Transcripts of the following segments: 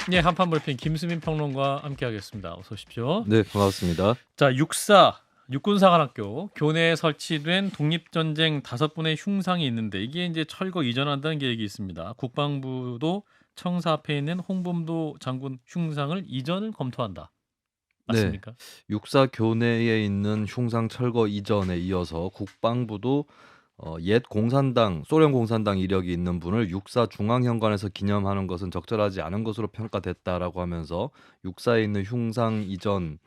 네, 한판 브리핑 김수민 평론가와 함께하겠습니다. 어서 오십시오. 네, 반갑습니다. 자, 육군사관학교 교내에 설치된 독립전쟁 5분의 흉상이 있는데 이게 이제 철거 이전한다는 계획이 있습니다. 국방부도 청사 앞에 있는 홍범도 장군 흉상을 이전을 검토한다. 네, 맞습니까? 육사 교내에 있는 흉상 철거 이전에 이어서 국방부도 옛 공산당, 소련 공산당 이력이 있는 분을 육사 중앙현관에서 기념하는 것은 적절하지 않은 것으로 평가됐다라고 하면서 육사에 있는 흉상 이전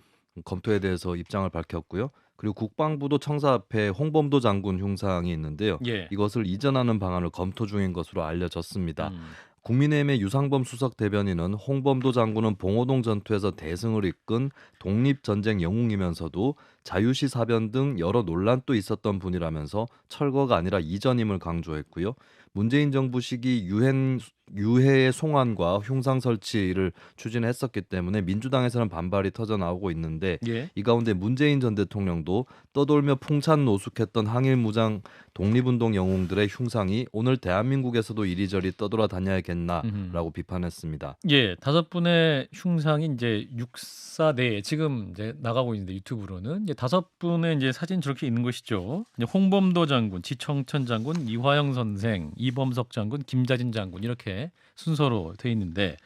검토에 대해서 입장을 밝혔고요. 그리고 국방부도 청사 앞에 홍범도 장군 흉상이 있는데요. 예. 이것을 이전하는 방안을 검토 중인 것으로 알려졌습니다. 음. 국민의힘의 유상범 수석 대변인은 홍범도 장군은 봉오동 전투에서 대승을 이끈 독립전쟁 영웅이면서도 자유시 사변 등 여러 논란도 있었던 분이라면서 철거가 아니라 이전임을 강조했고요. 문재인 정부 시기 유해의 송환과 흉상 설치를 추진했었기 때문에 민주당에서는 반발이 터져 나오고 있는데 예. 이 가운데 문재인 전 대통령도 떠돌며 풍찬 노숙했던 항일 무장 독립운동 영웅들의 흉상이 오늘 대한민국에서도 이리저리 음흠. 떠돌아다녀야겠나라고 비판했습니다. 예, 5분의 흉상이 이제 육사 내에 지금 이제 나가고 있는데 유튜브로는 이제 5분의 이제 사진 저렇게 있는 것이죠. 이제 홍범도 장군, 지청천 장군, 이화영 선생, 이범석 장군, 김자진 장군 이렇게 순서로 돼 있는데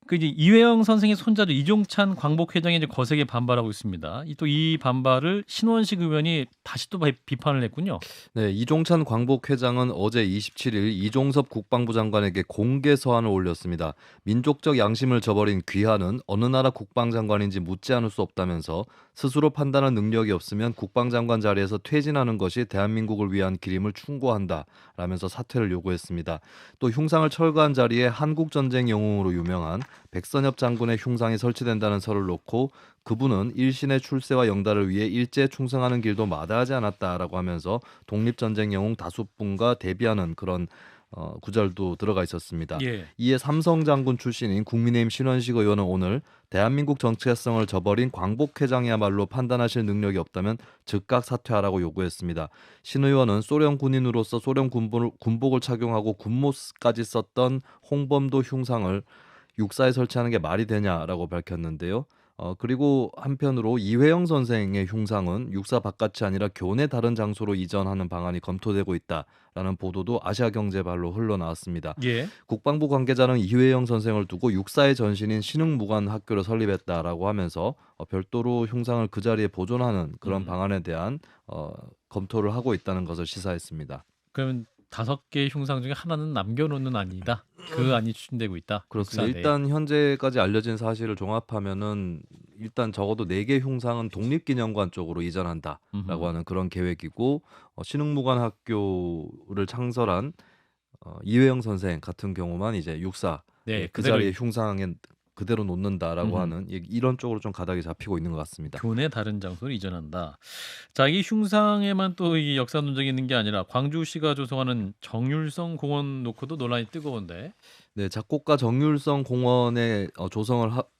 그 이제 이회영 선생의 손자죠 이종찬 광복회장이 이제 거세게 반발하고 있습니다. 또 이 반발을 신원식 의원이 다시 또 비판을 했군요. 네, 이종찬 광복회장은 어제 27일 이종섭 국방부 장관에게 공개 서한을 올렸습니다. 민족적 양심을 저버린 귀하는 어느 나라 국방장관인지 묻지 않을 수 없다면서 스스로 판단할 능력이 없으면 국방장관 자리에서 퇴진하는 것이 대한민국을 위한 길임을 충고한다 라면서 사퇴를 요구했습니다. 또 흉상을 철거한 자리에 한국전쟁 영웅으로 유명한 백선엽 장군의 흉상이 설치된다는 설을 놓고 그분은 일신의 출세와 영달을 위해 일제 충성하는 길도 마다하지 않았다라고 하면서 독립전쟁 영웅 다수 분과 대비하는 그런 구절도 들어가 있었습니다. 예. 이에 삼성 장군 출신인 국민의힘 신원식 의원은 오늘 대한민국 정체성을 저버린 광복회장이야말로 판단하실 능력이 없다면 즉각 사퇴하라고 요구했습니다. 신 의원은 소련 군인으로서 소련 군복을 착용하고 군모까지 썼던 홍범도 흉상을 육사에 설치하는 게 말이 되냐라고 밝혔는데요. 그리고 한편으로 이회영 선생의 흉상은 육사 바깥이 아니라 교내 다른 장소로 이전하는 방안이 검토되고 있다라는 보도도 아시아경제발로 흘러나왔습니다. 예. 국방부 관계자는 이회영 선생을 두고 육사의 전신인 신흥무관학교를 설립했다라고 하면서 별도로 흉상을 그 자리에 보존하는 그런 방안에 대한 검토를 하고 있다는 것을 시사했습니다. 그러면 5개의 흉상 중에 하나는 남겨놓는 안이다. 그 안이 추진되고 있다. 그렇습니다. 육사 내에. 일단 현재까지 알려진 사실을 종합하면은 일단 적어도 4개 흉상은 독립기념관 쪽으로 이전한다라고 음흠. 하는 그런 계획이고 신흥무관학교를 창설한 이회영 선생 같은 경우만 이제 육사 네, 그 그대로 자리에 흉상에 그대로 놓는다라고 음흠. 하는 이런 쪽으로 좀 가닥이 잡히고 있는 것 같습니다. 교내 다른 장소로 이전한다. 자, 이 흉상에만 또 이 역사 논쟁이 있는 게 아니라 광주시가 조성하는 정율성 공원 놓고도 논란이 뜨거운데. 네, 작곡가 정율성 공원의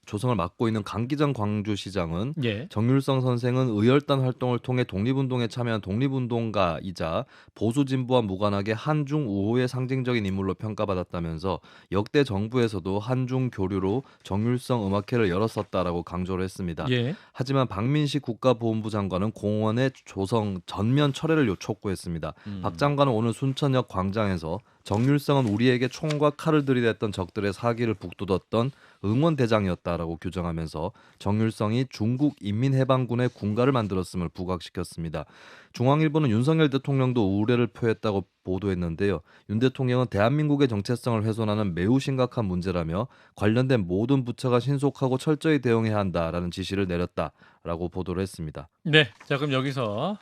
조성을 맡고 있는 강기정 광주시장은 예. 정율성 선생은 의열단 활동을 통해 독립운동에 참여한 독립운동가이자 보수 진보와 무관하게 한중 우호의 상징적인 인물로 평가받았다면서 역대 정부에서도 한중 교류로 정율성 음악회를 열었었다라고 강조를 했습니다. 예. 하지만 박민식 국가보훈부 장관은 공원의 조성 전면 철회를 촉구했습니다. 박 장관은 오늘 순천역 광장에서 정율성은 우리에게 총과 칼을 들이댔던 적들의 사기를 북돋았던 응원대장이었다라고 규정하면서 정율성이 중국 인민해방군의 군가를 만들었음을 부각시켰습니다. 중앙일보는 윤석열 대통령도 우려를 표했다고 보도했는데요. 윤 대통령은 대한민국의 정체성을 훼손하는 매우 심각한 문제라며 관련된 모든 부처가 신속하고 철저히 대응해야 한다라는 지시를 내렸다라고 보도를 했습니다. 네. 자, 그럼 여기서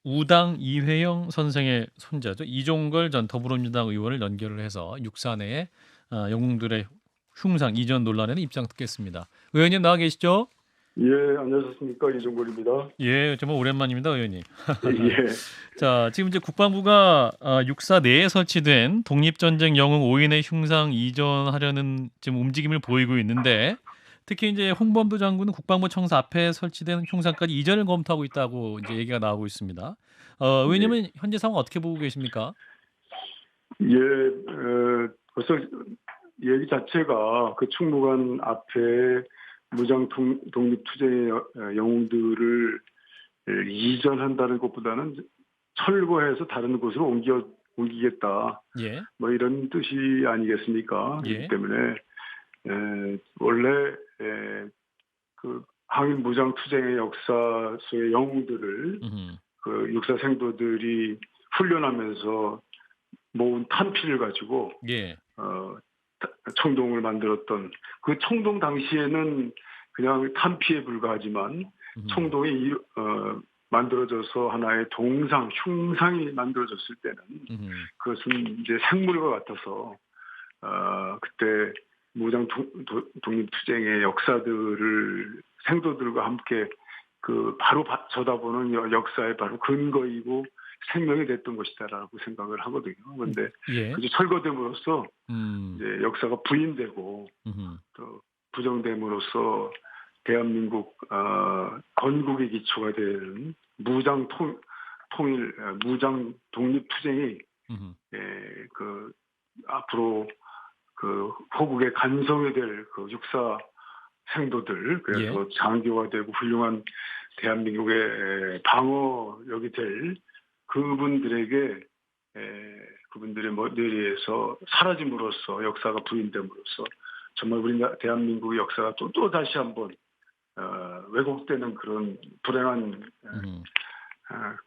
우당 이회영 선생의 손자죠. 이종걸 전 더불어민주당 의원을 연결을 해서 육사 내에 영웅들의 흉상 이전 논란에는 입장 듣겠습니다. 의원님 나와 계시죠? 예, 안녕하십니까. 이종걸입니다. 예, 정말 오랜만입니다, 의원님. 예, 자, 지금 이제 국방부가 육사 내에 설치된 독립전쟁 영웅 5인의 흉상 이전하려는 지금 움직임을 보이고 있는데 특히 이제 홍범도 장군은 국방부 청사 앞에 설치된 흉상까지 이전을 검토하고 있다고 이제 얘기가 나오고 있습니다. 의원님은 현재 상황 어떻게 보고 계십니까? 예, 벌써 얘기 자체가 그 충무관 앞에 무장 독립투쟁의 영웅들을 이전한다는 것보다는 철거해서 다른 곳으로 옮기겠다. 예. 뭐 이런 뜻이 아니겠습니까? 예. 그렇기 때문에 원래 그 항일 무장 투쟁의 역사의 영웅들을 음흠. 그 육사 생도들이 훈련하면서 모은 탄피를 가지고 예. 청동을 만들었던 그 청동 당시에는 그냥 탄피에 불과하지만 음흠. 청동이 만들어져서 하나의 동상, 흉상이 만들어졌을 때는 음흠. 그것은 이제 생물과 같아서 그때 무장 독립투쟁의 역사들을 생도들과 함께 그 바로 쳐다보는 역사의 바로 근거이고 생명이 됐던 것이다라고 생각을 하거든요. 그런데 예. 그게 철거됨으로써 음. 이제 역사가 부인되고 음흠. 또 부정됨으로써 대한민국 건국의 기초가 되는 무장 통일, 무장 독립 투쟁이 음흠. 그 앞으로 그 호국의 간성이 될 그 육사 생도들, 그래서 장교가 되고 훌륭한 대한민국의 방어력이 될 그분들에게 그분들의 뇌리에서 사라짐으로써 역사가 부인됨으로써 정말 우리 대한민국의 역사가 또 다시 한번 왜곡되는 그런 불행한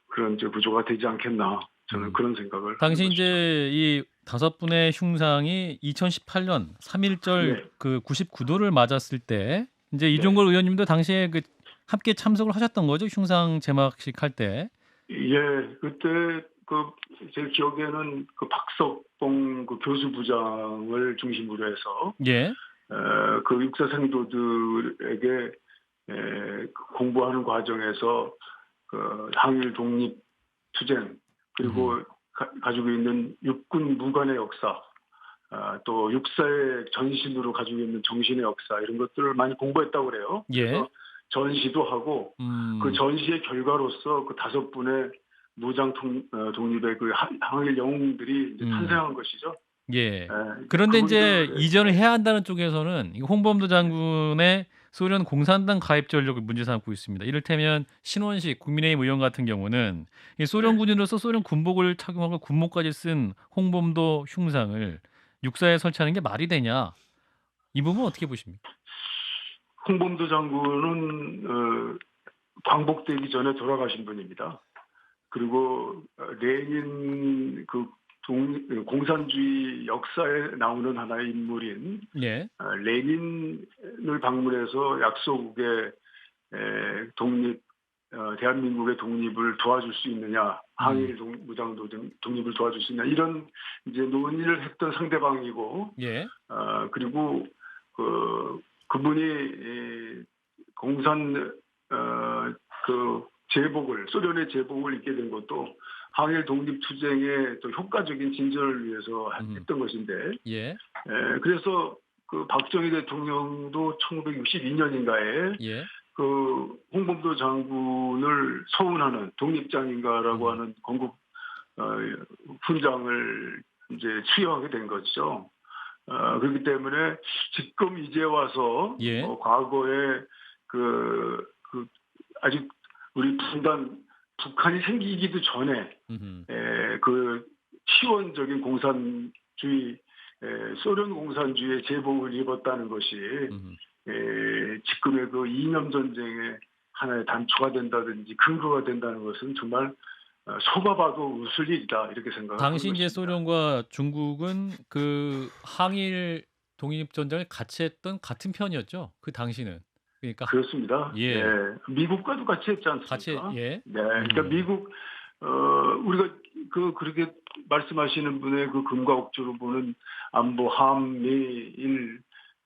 그런 이제 구조가 되지 않겠나, 저는 그런 생각을 당시 하는 이제 이 5분의 흉상이 2018년 3.1절 네. 그 99도를 맞았을 때 이제 네. 이종걸 의원님도 당시에 그 함께 참석을 하셨던 거죠? 흉상 제막식 할 때. 예, 그때 제 기억에는 그 박석봉 그 교수부장을 중심으로 해서 예. 그 육사 생도들에게 공부하는 과정에서 그 항일 독립 투쟁 그리고 가지고 있는 육군 무관의 역사, 또 육사의 전신으로 가지고 있는 정신의 역사 이런 것들을 많이 공부했다고 그래요. 예. 그래서 전시도 하고 그 전시의 결과로서 그 5분의 무장 독립의 그 항일 영웅들이 이제 탄생한 것이죠. 예. 그런데 이제 그분들, 이전을 해야 한다는 쪽에서는 홍범도 장군의 소련 공산당 가입 전력을 문제 삼고 있습니다. 이를테면 신원식 국민의힘 의원 같은 경우는 이 소련 군인으로서 소련 군복을 착용하고 군목까지 쓴 홍범도 흉상을 육사에 설치하는 게 말이 되냐? 이 부분 어떻게 보십니까? 홍범도 장군은 광복되기 전에 돌아가신 분입니다. 그리고 레닌 그 공산주의 역사에 나오는 하나의 인물인 예. 레닌을 방문해서 약소국의 대한민국의 독립을 도와줄 수 있느냐, 항일 무장 독립을 도와줄 수 있느냐 이런 이제 논의를 했던 상대방이고, 예. 그리고 그분이 공산 소련의 제복을 입게 된 것도 항일 독립 투쟁의 또 효과적인 진전을 위해서 했던 것인데, 예. 그래서 그 박정희 대통령도 1962년인가에 예. 그 홍범도 장군을 서운하는 독립장인가라고 하는 건국 훈장을 이제 수여하게 된 거죠. 그렇기 때문에 지금 이제 와서 과거에 아직 우리 북한이 생기기도 전에 그 치원적인 공산주의, 소련 공산주의의 제복을 입었다는 것이 지금의 그 이념 전쟁의 하나의 단초가 된다든지 근거가 된다는 것은 정말 속아봐도 웃을 일이다 이렇게 생각합니다. 당시 이제 소련과 중국은 그 항일 독립 전쟁을 같이 했던 같은 편이었죠. 그 당시는. 그러니까 그렇습니다. 예. 미국과도 같이 했지 않습니까? 같이 예. 네, 그러니까 미국 우리가 그렇게 말씀하시는 분의 그 금과 억주로 보는 안보 한미일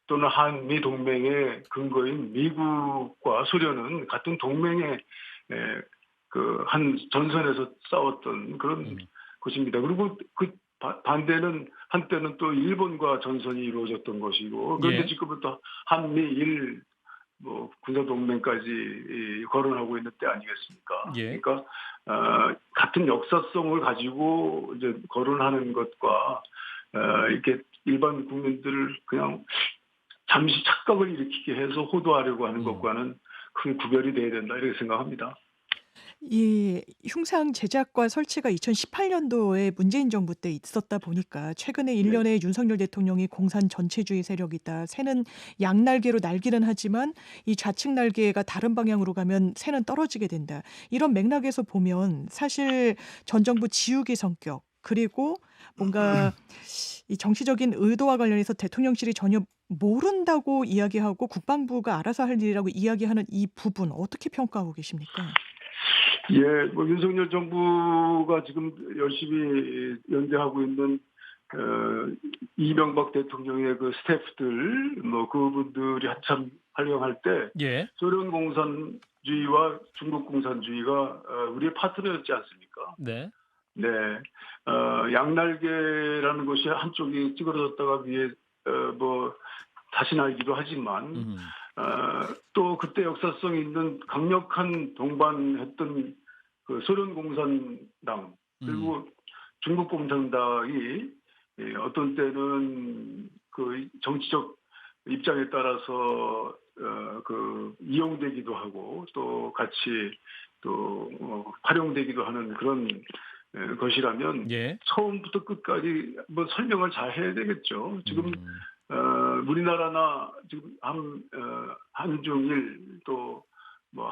또는 한미 동맹의 근거인 미국과 소련은 같은 동맹의 그 한 전선에서 싸웠던 그런 것입니다. 그리고 그 반대는 한때는 또 일본과 전선이 이루어졌던 것이고, 그런데 지금은 또 한미일 군사 동맹까지 거론하고 있는 때 아니겠습니까? 그러니까 같은 역사성을 가지고 이제 거론하는 것과 이렇게 일반 국민들을 그냥 잠시 착각을 일으키게 해서 호도하려고 하는 것과는 큰 구별이 돼야 된다 이렇게 생각합니다. 이 흉상 제작과 설치가 2018년도에 문재인 정부 때 있었다 보니까 최근에 네. 1년에 윤석열 대통령이 공산 전체주의 세력이다. 새는 양날개로 날기는 하지만 이 좌측 날개가 다른 방향으로 가면 새는 떨어지게 된다. 이런 맥락에서 보면 사실 전 정부 지우개 성격 그리고 뭔가 이 정치적인 의도와 관련해서 대통령실이 전혀 모른다고 이야기하고 국방부가 알아서 할 일이라고 이야기하는 이 부분 어떻게 평가하고 계십니까? 예, 뭐 윤석열 정부가 지금 열심히 연대하고 있는 이명박 대통령의 그 스태프들, 뭐 그분들이 한참 활용할 때 예. 소련 공산주의와 중국 공산주의가 우리의 파트너였지 않습니까? 네. 네, 양날개라는 것이 한쪽이 찌그러졌다가 위에 뭐 다시 날기도 하지만 또 그때 역사성 있는 강력한 동반했던 그 소련 공산당 그리고 중국 공산당이 어떤 때는 그 정치적 입장에 따라서 그 이용되기도 하고 또 같이 또 활용되기도 하는 그런 것이라면 예. 처음부터 처음부터 끝까지 뭐 설명을 잘 해야 되겠죠. 지금 우리나라나 지금 한중일 또 뭐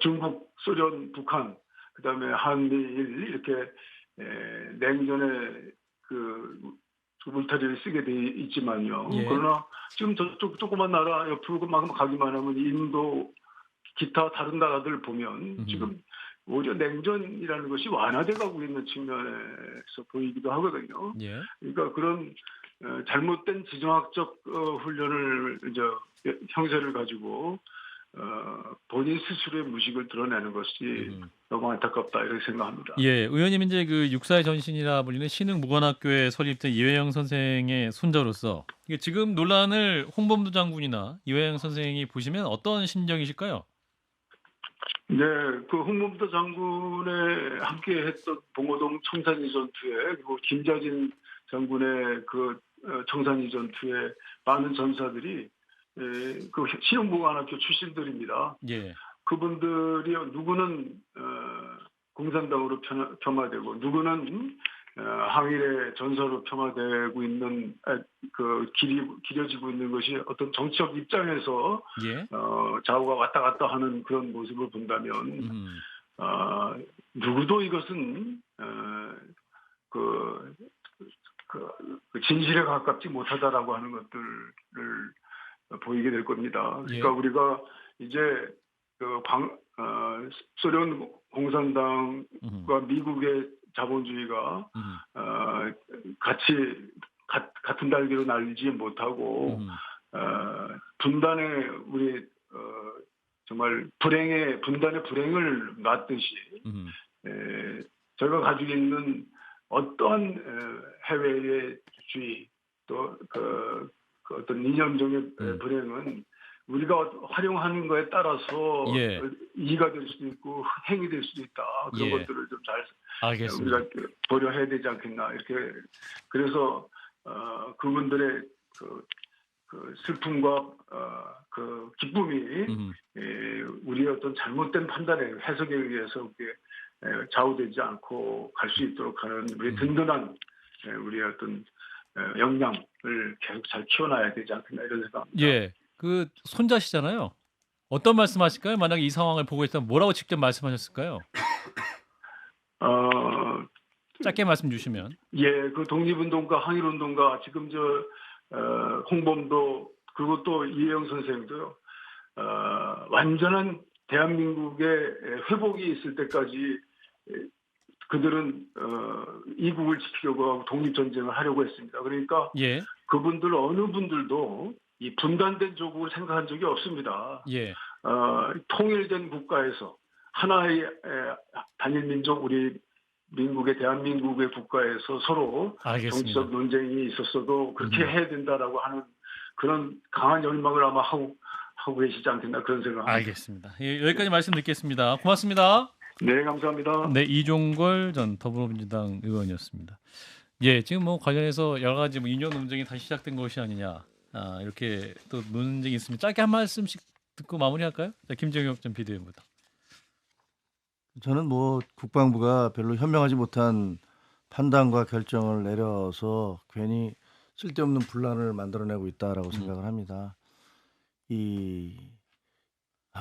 중국, 소련, 북한 그다음에 한미일 이렇게 냉전에 그 울타리를 쓰게 돼 있지만요. 예. 그러나 지금 저쪽 조그만 나라 옆으로 막 가기만 하면 인도 기타 다른 나라들 보면 지금 오히려 냉전이라는 것이 완화돼 가고 있는 측면에서 보이기도 하거든요. 예. 그러니까 그런 잘못된 지정학적 훈련을 형세를 가지고 본인 스스로의 무식을 드러내는 것이 너무 안타깝다 이렇게 생각합니다. 예, 의원님 이제 그 육사의 전신이라 불리는 신흥무관학교에 설립된 이회영 선생의 손자로서 이게 지금 논란을 홍범도 장군이나 이회영 선생이 보시면 어떤 심정이실까요? 네, 그 홍범도 장군에 함께했던 봉오동 청산리 전투에 그리고 김자진 장군의 그 청산리 전투에 많은 전사들이 그 신흥무관학교 출신들입니다. 예. 그분들이 누구는 공산당으로 폄하되고 누구는 항일의 전사로 폄하되고 있는 그 길어지고 있는 것이 어떤 정치적 입장에서 예. 좌우가 왔다 갔다 하는 그런 모습을 본다면 누구도 이것은 그 진실에 가깝지 못하다라고 하는 것들을 보이게 될 겁니다. 그러니까 예. 우리가 이제 소련 공산당과 미국의 자본주의가 같은 달기로 날리지 못하고 분단의 우리 정말 분단의 불행을 맞듯이 저희가 가지고 있는 어떠한 해외의 주의 또 그 어떤 이념적인 불행은 우리가 활용하는 거에 따라서 예. 이가 될 수도 있고 행이 될 수도 있다. 그런 예. 것들을 좀 잘 알겠습니다. 우리가 고려해야 되지 않겠나 이렇게 그래서 그분들의 그 슬픔과 그 기쁨이 우리의 어떤 잘못된 판단에 해석에 의해서 좌우되지 않고 갈 수 있도록 하는 우리의 든든한 우리의 어떤 역량을 계속 잘 키워놔야 되지 않겠나 이런 생각합니다. 예. 그 손자시잖아요. 어떤 말씀하실까요? 만약 이 상황을 보고 있다면 뭐라고 직접 말씀하셨을까요? 짧게 말씀 주시면. 예, 그 독립운동가, 항일운동가, 지금 홍범도, 그리고 또 이혜영 선생도요, 완전한 대한민국의 회복이 있을 때까지 그들은 이국을 지키려고 하고 독립전쟁을 하려고 했습니다. 그러니까 예. 그분들 어느 분들도 이 분단된 조국을 생각한 적이 없습니다. 예. 통일된 국가에서 하나의 단일 민족 우리 민국의 대한민국의 국가에서 서로 알겠습니다. 정치적 논쟁이 있었어도 그렇게 해야 된다라고 하는 그런 강한 열망을 아마 하고 계시지 않겠나 그런 생각합니다. 알겠습니다. 예, 여기까지 말씀 듣겠습니다. 고맙습니다. 네, 감사합니다. 네, 이종걸 전 더불어민주당 의원이었습니다. 예, 지금 뭐 관련해서 여러 가지 뭐 인연 논쟁이 다시 시작된 것이 아니냐. 이렇게 또 논쟁이 있으면 짧게 한 말씀씩 듣고 마무리할까요? 자, 김정혁 전 비대위원부터. 저는 뭐 국방부가 별로 현명하지 못한 판단과 결정을 내려서 괜히 쓸데없는 분란을 만들어내고 있다라고 생각을 합니다. 이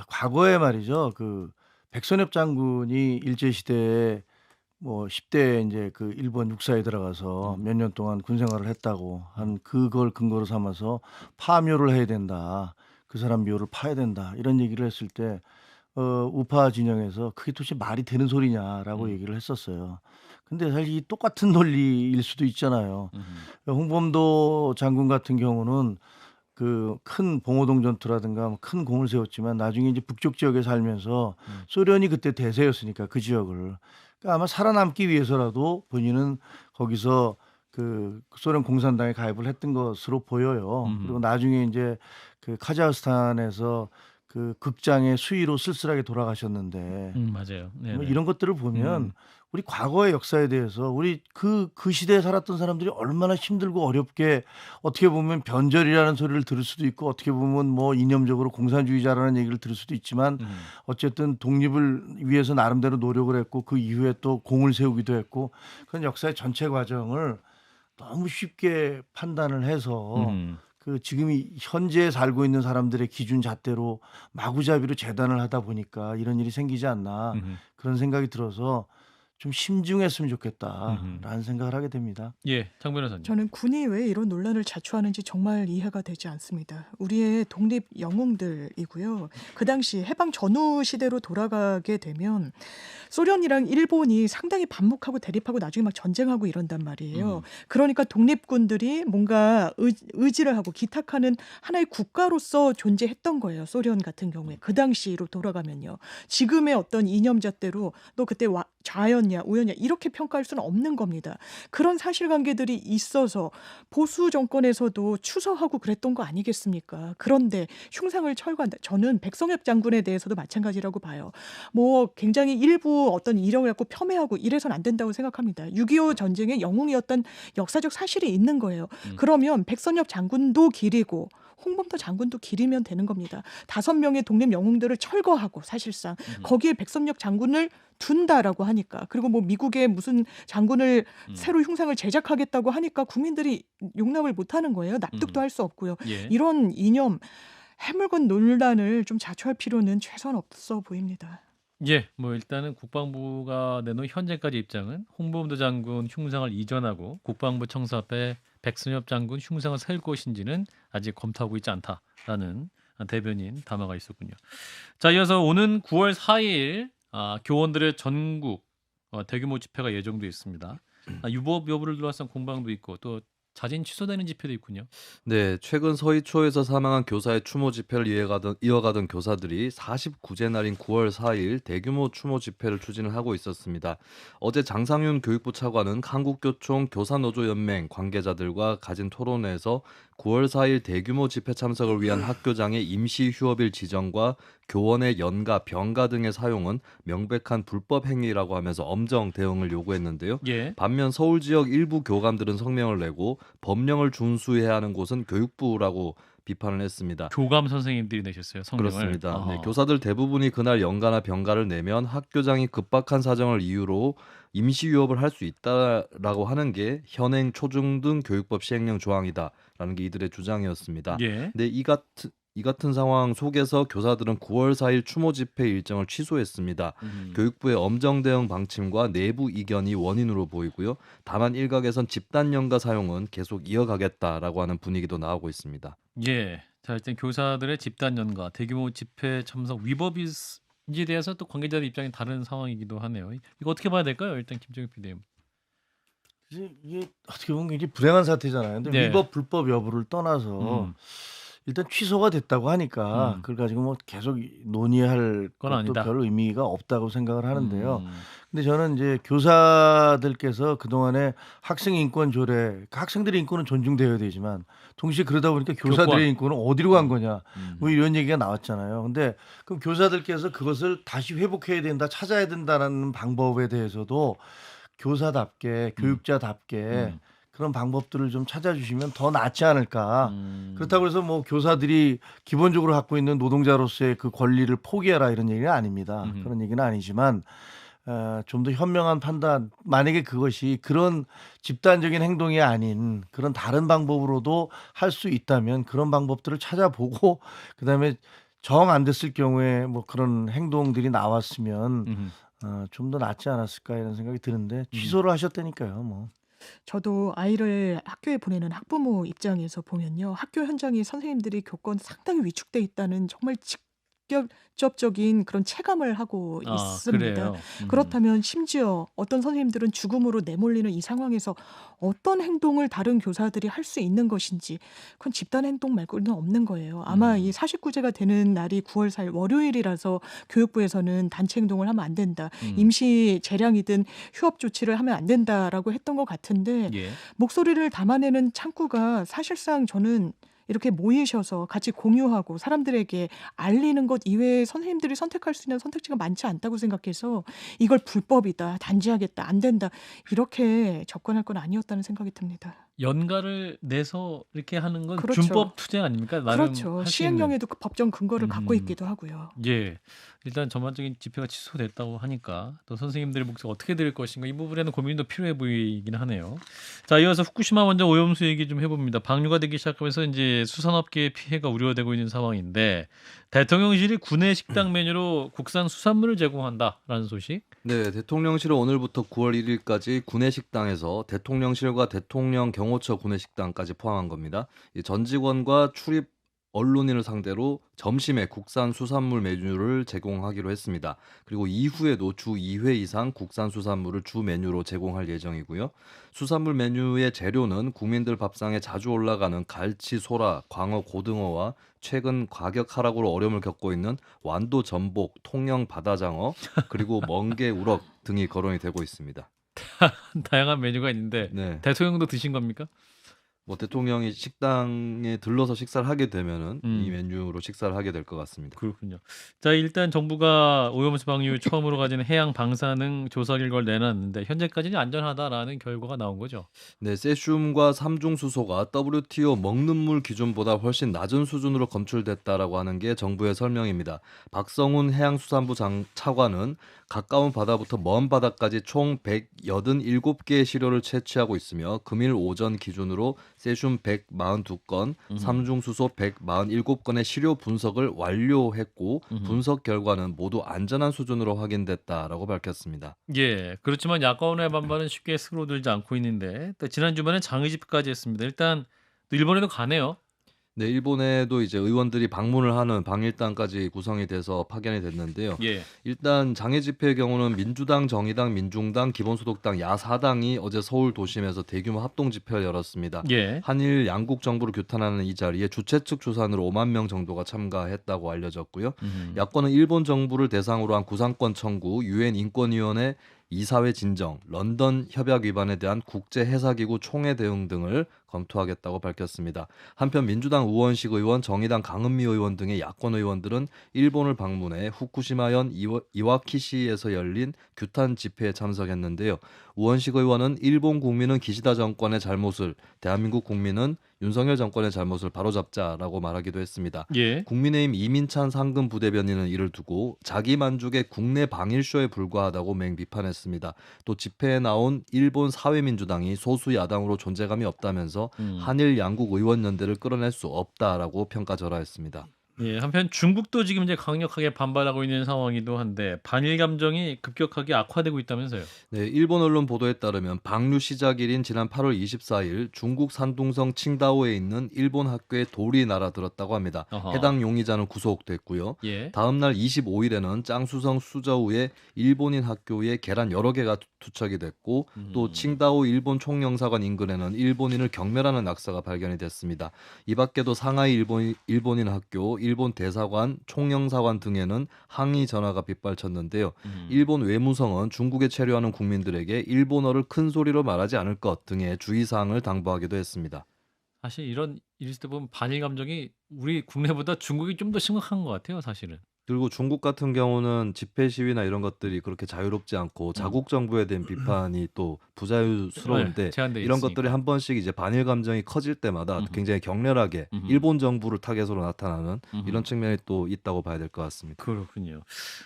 과거에 말이죠. 그 백선엽 장군이 일제 시대에 뭐 10대 이제 그 일본 육사에 들어가서 몇 년 동안 군 생활을 했다고 한 그걸 근거로 삼아서 파묘를 해야 된다. 그 사람 묘를 파야 된다. 이런 얘기를 했을 때 우파 진영에서 그게 도대체 말이 되는 소리냐라고 얘기를 했었어요. 근데 사실 이 똑같은 논리일 수도 있잖아요. 홍범도 장군 같은 경우는 그 큰 봉오동 전투라든가 뭐 큰 공을 세웠지만 나중에 이제 북쪽 지역에 살면서 소련이 그때 대세였으니까 그 지역을 그러니까 아마 살아남기 위해서라도 본인은 거기서 그 소련 공산당에 가입을 했던 것으로 보여요. 그리고 나중에 이제 그 카자흐스탄에서 그 극장의 수위로 쓸쓸하게 돌아가셨는데 맞아요. 뭐 네네. 이런 것들을 보면 우리 과거의 역사에 대해서 우리 그 시대에 살았던 사람들이 얼마나 힘들고 어렵게 어떻게 보면 변절이라는 소리를 들을 수도 있고 어떻게 보면 뭐 이념적으로 공산주의자라는 얘기를 들을 수도 있지만 어쨌든 독립을 위해서 나름대로 노력을 했고 그 이후에 또 공을 세우기도 했고 그런 역사의 전체 과정을 너무 쉽게 판단을 해서 그 지금 현재 살고 있는 사람들의 기준 잣대로 마구잡이로 재단을 하다 보니까 이런 일이 생기지 않나 그런 생각이 들어서 좀 심중했으면 좋겠다라는 생각을 하게 됩니다. 예, 장 변호사님. 저는 군이 왜 이런 논란을 자초하는지 정말 이해가 되지 않습니다. 우리의 독립 영웅들이고요. 그 당시 해방 전후 시대로 돌아가게 되면 소련이랑 일본이 상당히 반목하고 대립하고 나중에 막 전쟁하고 이런단 말이에요. 그러니까 독립군들이 뭔가 의지를 하고 기탁하는 하나의 국가로서 존재했던 거예요. 소련 같은 경우에. 그 당시로 돌아가면요. 지금의 어떤 이념잣대로 너 그때 좌였냐 우였냐 이렇게 평가할 수는 없는 겁니다. 그런 사실관계들이 있어서 보수 정권에서도 추서하고 그랬던 거 아니겠습니까? 그런데 흉상을 철거한다. 저는 백성엽 장군에 대해서도 마찬가지라고 봐요. 뭐 굉장히 일부 어떤 이력을 갖고 폄훼하고 이래선 안 된다고 생각합니다. 6.25 전쟁의 영웅이었던 역사적 사실이 있는 거예요. 그러면 백선엽 장군도 기리고 홍범도 장군도 기리면 되는 겁니다. 5명의 독립 영웅들을 철거하고 사실상 거기에 백선엽 장군을 둔다라고 하니까 그리고 뭐 미국의 무슨 장군을 새로 흉상을 제작하겠다고 하니까 국민들이 용납을 못하는 거예요. 납득도 할 수 없고요. 예. 이런 이념 해물건 논란을 좀 자초할 필요는 최소한 없어 보입니다. 예, 뭐 일단은 국방부가 내놓은 현재까지 입장은 홍범도 장군 흉상을 이전하고 국방부 청사 앞에 백선엽 장군 흉상을 세울 것인지는 아직 검토하고 있지 않다라는 대변인 담화가 있었군요. 자, 이어서 오는 9월 4일 교원들의 전국 대규모 집회가 예정돼 있습니다. 유법 여부를 둘러싼 공방도 있고 또 자진 취소되는 집회도 있군요. 네, 최근 서희초에서 사망한 교사의 추모 집회를 이어가던 교사들이 49제 날인 9월 4일 대규모 추모 집회를 추진을 하고 있었습니다. 어제 장상윤 교육부 차관은 한국교총 교사노조연맹 관계자들과 가진 토론회에서 9월 4일 대규모 집회 참석을 위한 학교장의 임시 휴업일 지정과 교원의 연가, 병가 등의 사용은 명백한 불법 행위라고 하면서 엄정 대응을 요구했는데요. 예. 반면 서울 지역 일부 교감들은 성명을 내고 법령을 준수해야 하는 곳은 교육부라고 비판을 했습니다. 교감 선생님들이 내셨어요, 성명을. 그렇습니다. 네, 교사들 대부분이 그날 연가나 병가를 내면 학교장이 급박한 사정을 이유로 임시 유업을 할 수 있다라고 하는 게 현행 초중등 교육법 시행령 조항이다라는 게 이들의 주장이었습니다. 예. 근데 이 같은 상황 속에서 교사들은 9월 4일 추모 집회 일정을 취소했습니다. 교육부의 엄정 대응 방침과 내부 이견이 원인으로 보이고요. 다만 일각에선 집단 연가 사용은 계속 이어가겠다라고 하는 분위기도 나오고 있습니다. 예. 자, 일단 교사들의 집단 연가, 대규모 집회 참석 위법인지에 대해서 또 관계자들 입장이 다른 상황이기도 하네요. 이거 어떻게 봐야 될까요? 일단 김정욱 비대위원. 이게 어떻게 보면 이게 불행한 사태잖아요. 근데 네. 위법 불법 여부를 떠나서 일단 취소가 됐다고 하니까 그걸 가지고 뭐 계속 논의할 그건 것도 아니다. 별 의미가 없다고 생각을 하는데요. 근데 저는 이제 교사들께서 그동안에 학생 인권 조례, 학생들의 인권은 존중되어야 되지만 동시에 그러다 보니까 교사들의 교권. 인권은 어디로 간 거냐 뭐 이런 얘기가 나왔잖아요. 근데 그럼 교사들께서 그것을 다시 회복해야 된다, 찾아야 된다는 방법에 대해서도 교사답게 교육자답게 그런 방법들을 좀 찾아주시면 더 낫지 않을까. 음. 그렇다고 해서 뭐 교사들이 기본적으로 갖고 있는 노동자로서의 그 권리를 포기해라 이런 얘기는 아닙니다. 음흠. 그런 얘기는 아니지만 좀 더 현명한 판단, 만약에 그것이 그런 집단적인 행동이 아닌 그런 다른 방법으로도 할 수 있다면 그런 방법들을 찾아보고 그다음에 정 안 됐을 경우에 뭐 그런 행동들이 나왔으면 음흠. 좀 더 낫지 않았을까 이런 생각이 드는데 음. 취소를 하셨다니까요. 뭐. 저도 아이를 학교에 보내는 학부모 입장에서 보면요. 학교 현장에 선생님들이 교권 상당히 위축돼 있다는 정말 직접적인 그런 체감을 하고 아, 있습니다. 그래요. 그렇다면 심지어 어떤 선생님들은 죽음으로 내몰리는 이 상황에서 어떤 행동을 다른 교사들이 할 수 있는 것인지 그건 집단 행동 말고는 없는 거예요. 아마 이 49제가 되는 날이 9월 4일 월요일이라서 교육부에서는 단체 행동을 하면 안 된다. 임시 재량이든 휴업 조치를 하면 안 된다라고 했던 것 같은데 예. 목소리를 담아내는 창구가 사실상 저는 이렇게 모이셔서 같이 공유하고 사람들에게 알리는 것 이외에 선생님들이 선택할 수 있는 선택지가 많지 않다고 생각해서 이걸 불법이다, 단지하겠다, 안 된다 이렇게 접근할 건 아니었다는 생각이 듭니다. 연가를 내서 이렇게 하는 건 그렇죠. 준법 투쟁 아닙니까? 나름 그렇죠. 할 수 있는. 시행령에도 그 법정 근거를 갖고 음. 있기도 하고요. 예. 일단 전반적인 집회가 취소됐다고 하니까 또 선생님들의 목소리 어떻게 들을 것인가 이 부분에는 고민도 필요해 보이긴 하네요. 자, 이어서 후쿠시마 원전 오염수 얘기 좀 해봅니다. 방류가 되기 시작하면서 이제 수산업계의 피해가 우려되고 있는 상황인데 대통령실이 구내 식당 메뉴로 국산 수산물을 제공한다라는 소식. 네, 대통령실은 오늘부터 9월 1일까지 구내식당에서 대통령실과 대통령 경호처 구내식당까지 포함한 겁니다. 이 전 직원과 출입 언론인을 상대로 점심에 국산 수산물 메뉴를 제공하기로 했습니다. 그리고 이후에도 주 2회 이상 국산 수산물을 주 메뉴로 제공할 예정이고요. 수산물 메뉴의 재료는 국민들 밥상에 자주 올라가는 갈치, 소라, 광어, 고등어와 최근 가격 하락으로 어려움을 겪고 있는 완도 전복, 통영 바다장어, 그리고 멍게, 우럭 등이 거론이 되고 있습니다. 다양한 메뉴가 있는데 네. 대통령도 드신 겁니까? 뭐 대통령이 식당에 들러서 식사를 하게 되면은 음. 이 메뉴로 식사를 하게 될 것 같습니다. 그렇군요. 자, 일단 정부가 오염수 방류 처음으로 가진 해양 방사능 조사 결과를 내놨는데 현재까지는 안전하다라는 결과가 나온 거죠. 네, 세슘과 삼중수소가 WTO 먹는 물 기준보다 훨씬 낮은 수준으로 검출됐다라고 하는 게 정부의 설명입니다. 박성훈 해양수산부 차관은 가까운 바다부터 먼 바다까지 총 187개의 시료를 채취하고 있으며 금일 오전 기준으로 세슘 142건, 삼중수소 147건의 시료 분석을 완료했고 분석 결과는 모두 안전한 수준으로 확인됐다라고 밝혔습니다. 예, 그렇지만 야권의 반발은 쉽게 스그러들지 않고 있는데 또 지난 주말에 장의 집회까지 했습니다. 일단 또 일본에도 가네요. 네, 일본에도 이제 의원들이 방문을 하는 방일단까지 구성이 돼서 파견이 됐는데요. 예, 일단 장애 집회의 경우는 민주당, 정의당, 민중당, 기본소득당 야4당이 어제 서울 도심에서 대규모 합동 집회를 열었습니다. 예. 한일 양국 정부를 규탄하는 이 자리에 주최 측 조사으로 5만 명 정도가 참가했다고 알려졌고요. 야권은 일본 정부를 대상으로 한 구상권 청구, 유엔 인권위원회 이사회 진정, 런던 협약 위반에 대한 국제해사기구 총회 대응 등을 검토하겠다고 밝혔습니다. 한편 민주당 우원식 의원, 정의당 강은미 의원 등의 야권 의원들은 일본을 방문해 후쿠시마현 이와키시에서 열린 규탄 집회에 참석했는데요. 우원식 의원은 일본 국민은 기시다 정권의 잘못을, 대한민국 국민은 윤석열 정권의 잘못을 바로잡자라고 말하기도 했습니다. 예. 국민의힘 이민찬 상근 부대변인은 이를 두고 자기 만족의 국내 방일쇼에 불과하다고 맹비판했습니다. 또 집회에 나온 일본 사회민주당이 소수 야당으로 존재감이 없다면서 한일 양국 의원연대를 끌어낼 수 없다라고 평가절하했습니다. 예, 한편 중국도 지금 이제 강력하게 반발하고 있는 상황이기도 한데 반일 감정이 급격하게 악화되고 있다면서요. 네, 일본 언론 보도에 따르면 방류 시작일인 지난 8월 24일 중국 산둥성 칭다오에 있는 일본 학교에 돌이 날아들었다고 합니다. 어허. 해당 용의자는 구속됐고요. 예. 다음 날 25일에는 짱수성 수저우의 일본인 학교에 계란 여러 개가 투척이 됐고 또 칭다오 일본 총영사관 인근에는 일본인을 경멸하는 낙서가 발견이 됐습니다. 이 밖에도 상하이 일본인 학교, 일본 대사관, 총영사관 등에는 항의 전화가 빗발쳤는데요. 일본 외무성은 중국에 체류하는 국민들에게 일본어를 큰 소리로 말하지 않을 것 등의 주의사항을 당부하기도 했습니다. 사실 이런 일이 있을 때 보면 반일 감정이 우리 국내보다 중국이 좀 더 심각한 것 같아요, 사실은. 그리고 중국 같은 경우는 집회 시위나 이런 것들이 그렇게 자유롭지 않고 자국 정부에 대한 비판이 또 부자유스러운데 제한돼 이런 것들이 있으니까. 한 번씩 이제 반일 감정이 커질 때마다 음흠. 굉장히 격렬하게 음흠. 일본 정부를 타겟으로 나타나는 음흠. 이런 측면이 또 있다고 봐야 될 것 같습니다. 그렇군요.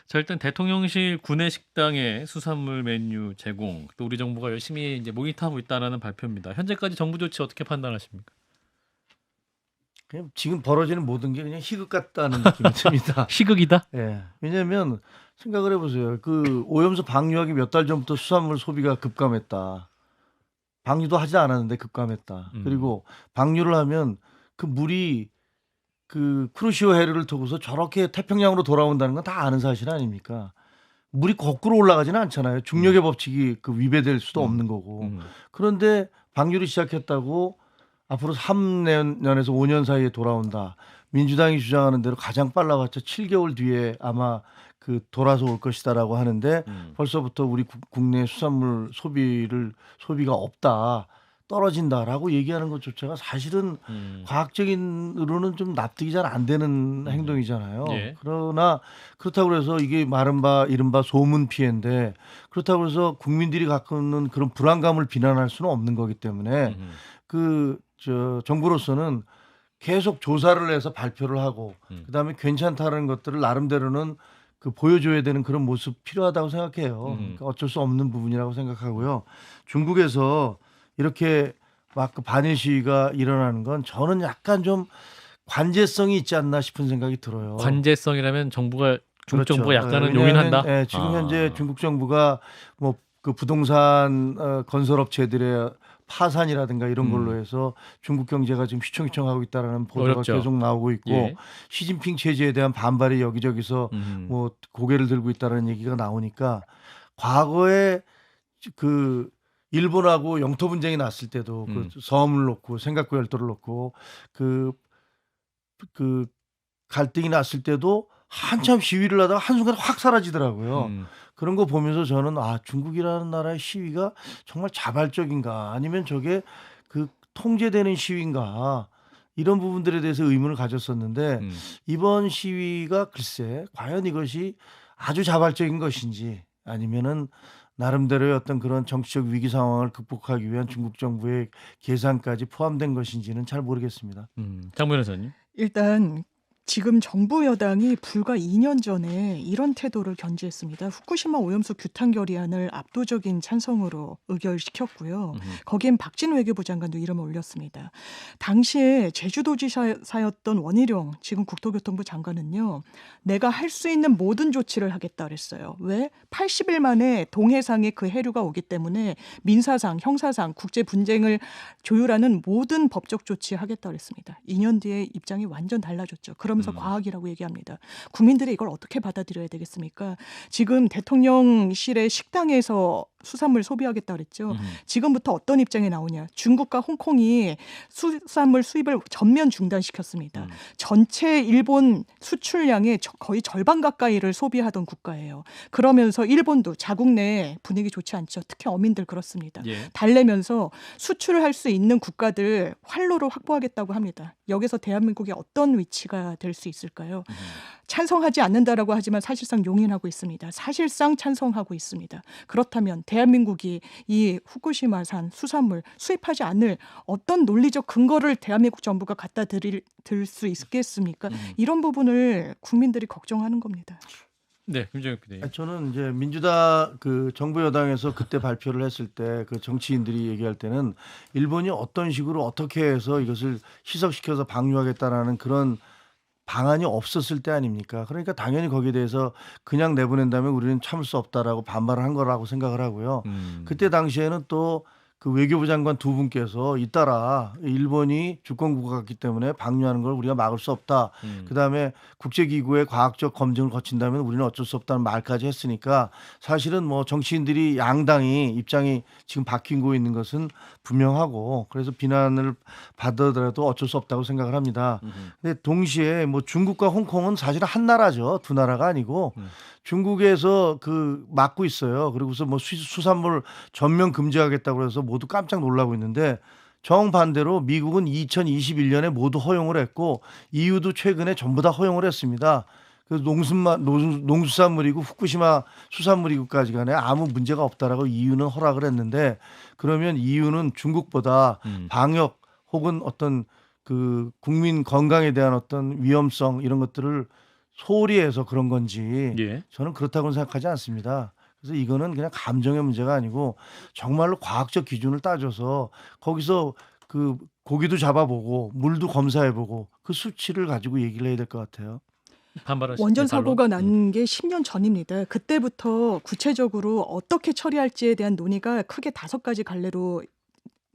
자, 일단 대통령실 구내 식당에 수산물 메뉴 제공, 또 우리 정부가 열심히 이제 모니터하고 있다라는 발표입니다. 현재까지 정부 조치 어떻게 판단하십니까? 그냥 지금 벌어지는 모든 게 그냥 희극 같다는 느낌이 듭니다. 희극이다? 예. 왜냐하면 생각을 해보세요. 그 오염수 방류하기 몇 달 전부터 수산물 소비가 급감했다. 방류도 하지 않았는데 급감했다. 그리고 방류를 하면 그 물이 그 크루시오 해류를 통해서 저렇게 태평양으로 돌아온다는 건 다 아는 사실 아닙니까? 물이 거꾸로 올라가지는 않잖아요. 중력의 법칙이 그 위배될 수도 없는 거고. 그런데 방류를 시작했다고 앞으로 3년에서 5년 사이에 돌아온다. 민주당이 주장하는 대로 가장 빨라봤자 7개월 뒤에 아마 그 돌아서 올 것이다라고 하는데 벌써부터 우리 국내 수산물 소비가 없다. 떨어진다라고 얘기하는 것조차가 사실은 과학적인으로는 좀 납득이 잘 안 되는 행동이잖아요. 예. 그러나 그렇다고 해서 이게 이른바 소문 피해인데 그렇다고 해서 국민들이 갖고 있는 그런 불안감을 비난할 수는 없는 거기 때문에 정부로서는 계속 조사를 해서 발표를 하고 그다음에 괜찮다는 것들을 나름대로는 그 보여줘야 되는 그런 모습 필요하다고 생각해요. 그러니까 어쩔 수 없는 부분이라고 생각하고요. 중국에서 이렇게 막 그 반일 시위가 일어나는 건 저는 약간 좀 관제성이 있지 않나 싶은 생각이 들어요. 관제성이라면 정부가 중국 그렇죠. 정부가 약간은 왜냐하면, 용인한다. 지금 현재 중국 정부가 뭐 그 부동산 건설업체들의 파산이라든가 이런 걸로 해서 중국 경제가 지금 휘청휘청하고 있다라는 보도가 어렵죠. 계속 나오고 있고 예. 시진핑 체제에 대한 반발이 여기저기서 뭐 고개를 들고 있다라는 얘기가 나오니까 과거에 그 일본하고 영토 분쟁이 났을 때도 그 섬을 놓고 생각고 열도를 놓고 그 갈등이 났을 때도 한참 시위를 하다가 한순간에 확 사라지더라고요. 그런 거 보면서 저는 중국이라는 나라의 시위가 정말 자발적인가 아니면 저게 그 통제되는 시위인가 이런 부분들에 대해서 의문을 가졌었는데 이번 시위가 글쎄 과연 이것이 아주 자발적인 것인지 아니면은 나름대로의 어떤 그런 정치적 위기 상황을 극복하기 위한 중국 정부의 계산까지 포함된 것인지는 잘 모르겠습니다. 장 변호사님. 일단 지금 정부 여당이 불과 2년 전에 이런 태도를 견지했습니다. 후쿠시마 오염수 규탄 결의안을 압도적인 찬성으로 의결시켰고요. 거기엔 박진 외교부 장관도 이름을 올렸습니다. 당시에 제주도지사였던 원희룡 지금 국토교통부 장관은요. 내가 할 수 있는 모든 조치를 하겠다 그랬어요. 왜? 80일 만에 동해상에 그 해류가 오기 때문에 민사상, 형사상, 국제 분쟁을 조율하는 모든 법적 조치 하겠다 그랬습니다. 2년 뒤에 입장이 완전 달라졌죠. 그러면서 과학이라고 얘기합니다. 국민들이 이걸 어떻게 받아들여야 되겠습니까? 지금 대통령실의 식당에서 수산물 소비하겠다 그랬죠. 지금부터 어떤 입장이 나오냐. 중국과 홍콩이 수산물 수입을 전면 중단시켰습니다. 전체 일본 수출량의 거의 절반 가까이를 소비하던 국가예요. 그러면서 일본도 자국 내에 분위기 좋지 않죠. 특히 어민들 그렇습니다. 예. 달래면서 수출을 할 수 있는 국가들 활로로 확보하겠다고 합니다. 여기서 대한민국이 어떤 위치가 될 수 있을까요? 찬성하지 않는다라고 하지만 사실상 용인하고 있습니다. 사실상 찬성하고 있습니다. 그렇다면 대한민국이 이 후쿠시마산 수산물 수입하지 않을 어떤 논리적 근거를 대한민국 정부가 갖다 들 수 있겠습니까? 이런 부분을 국민들이 걱정하는 겁니다. 네, 김정혁 PD. 저는 이제 민주당 그 정부 여당에서 그때 발표를 했을 때 그 정치인들이 얘기할 때는 일본이 어떤 식으로 어떻게 해서 이것을 희석시켜서 방류하겠다라는 그런 방안이 없었을 때 아닙니까? 그러니까 당연히 거기에 대해서 그냥 내보낸다면 우리는 참을 수 없다라고 반발을 한 거라고 생각을 하고요. 그때 당시에는 또 그 외교부 장관 두 분께서 잇따라 일본이 주권국가 같기 때문에 방류하는 걸 우리가 막을 수 없다. 그다음에 국제기구의 과학적 검증을 거친다면 우리는 어쩔 수 없다는 말까지 했으니까 사실은 뭐 정치인들이 양당이 입장이 지금 바뀌고 있는 것은 분명하고 그래서 비난을 받더라도 어쩔 수 없다고 생각을 합니다. 근데 동시에 뭐 중국과 홍콩은 사실은 한 나라죠. 두 나라가 아니고 중국에서 그 막고 있어요. 그리고서 뭐 수산물 전면 금지하겠다고 해서 모두 깜짝 놀라고 있는데 정반대로 미국은 2021년에 모두 허용을 했고 EU도 최근에 전부 다 허용을 했습니다. 그 농수산물이고 후쿠시마 수산물이고까지 간에 아무 문제가 없다라고 EU는 허락을 했는데 그러면 EU는 중국보다 방역 혹은 어떤 그 국민 건강에 대한 어떤 위험성 이런 것들을 소홀히 해서 그런 건지 예. 저는 그렇다고는 생각하지 않습니다. 그래서 이거는 그냥 감정의 문제가 아니고 정말로 과학적 기준을 따져서 거기서 그 고기도 잡아보고 물도 검사해보고 그 수치를 가지고 얘기를 해야 될 것 같아요. 원전 반론. 사고가 난 게 10년 전입니다. 그때부터 구체적으로 어떻게 처리할지에 대한 논의가 크게 5가지 갈래로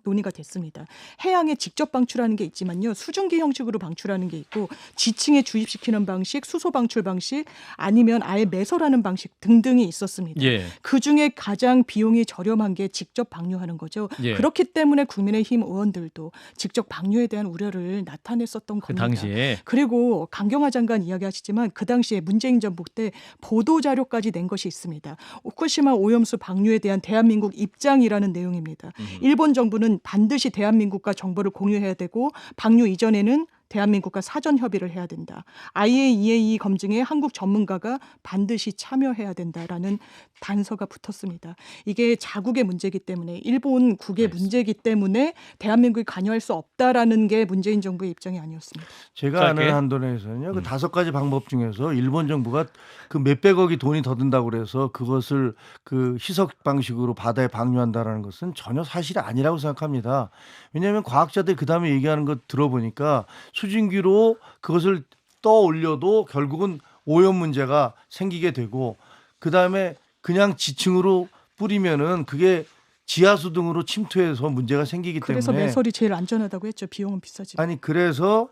논의가 됐습니다. 해양에 직접 방출하는 게 있지만요. 수증기 형식으로 방출하는 게 있고 지층에 주입시키는 방식, 수소 방출 방식 아니면 아예 매설하는 방식 등등이 있었습니다. 예. 그중에 가장 비용이 저렴한 게 직접 방류하는 거죠. 예. 그렇기 때문에 국민의힘 의원들도 직접 방류에 대한 우려를 나타냈었던 그 겁니다. 당시에 그리고 강경화 장관 이야기하시지만 그 당시에 문재인 정부 때 보도 자료까지 낸 것이 있습니다. 후쿠시마 오염수 방류에 대한 대한민국 입장이라는 내용입니다. 일본 정부는 반드시 대한민국과 정보를 공유해야 되고 방류 이전에는 대한민국과 사전 협의를 해야 된다. IAEA 검증에 한국 전문가가 반드시 참여해야 된다라는 단서가 붙었습니다. 이게 자국의 문제이기 때문에 일본국의 문제이기 때문에 대한민국이 관여할 수 없다라는 게 문재인 정부의 입장이 아니었습니다. 제가 짧게. 아는 한도 내에서는요. 그 5가지 방법 중에서 일본 정부가 그 몇백억이 돈이 더 든다고 그래서 그것을 그 희석 방식으로 바다에 방류한다라는 것은 전혀 사실이 아니라고 생각합니다. 왜냐하면 과학자들이 그다음에 얘기하는 거 들어보니까 수증기로 그것을 떠올려도 결국은 오염 문제가 생기게 되고 그다음에 그냥 지층으로 뿌리면은 그게 지하수 등으로 침투해서 문제가 생기기 그래서 때문에 매설이 제일 안전하다고 했죠. 비용은 비싸지만. 아니 그래서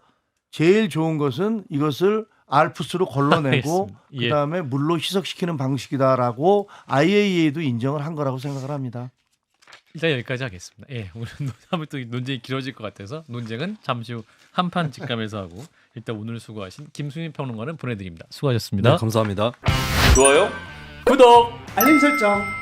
제일 좋은 것은 이것을 알프스로 걸러내고 알겠습니다. 예. 그다음에 물로 희석시키는 방식이다라고 IAEA도 인정을 한 거라고 생각을 합니다. 일단 여기까지 하겠습니다. 예, 오늘 하면 또 논쟁이 길어질 것 같아서 논쟁은 잠시 후 한판 직감에서 하고 일단 오늘 수고하신 김수민 평론가는 보내드립니다. 수고하셨습니다. 네, 감사합니다. 좋아요, 구독. 알림 설정.